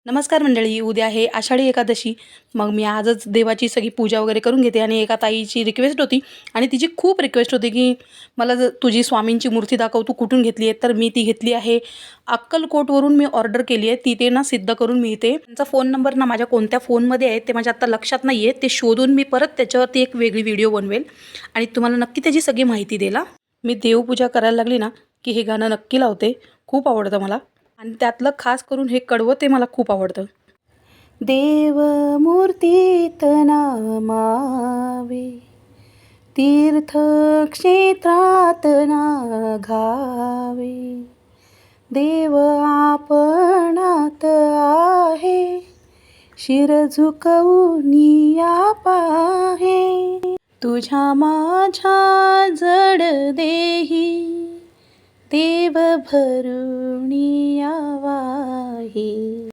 नमस्कार मंडळी, उद्या आहे आषाढी एकादशी. मग मी आजच देवाची सगळी पूजा वगैरे करून घेते. आणि एका ताईची रिक्वेस्ट होती आणि तिची खूप रिक्वेस्ट होती की मला तुझी स्वामींची मूर्ती दाखव, तू कुठून घेतली आहे. तर मी ती घेतली आहे अक्कलकोटवरून. मी ऑर्डर केली आहे. ती ते ना सिद्ध करून मिळते. त्यांचा फोन नंबर ना माझ्या कोणत्या फोनमध्ये आहे ते माझ्या आत्ता लक्षात नाही आहे. ते शोधून मी परत त्याच्यावरती एक वेगळी व्हिडिओ बनवेल आणि तुम्हाला नक्की त्याची सगळी माहिती देईल. मी देवपूजा करायला लागली ना की हे गाणं नक्की लावते. खूप आवडतं मला आणि त्यातलं खास करून हे कडवं ते मला खूप आवडतं. देव मूर्तीत नामावे, तीर्थक्षेत्रात नाघावे, देव आपणात आहे, शिर झुकवूनिया पाहे. तुझ्या माझ्या जड देही देव भरुनिया वाही.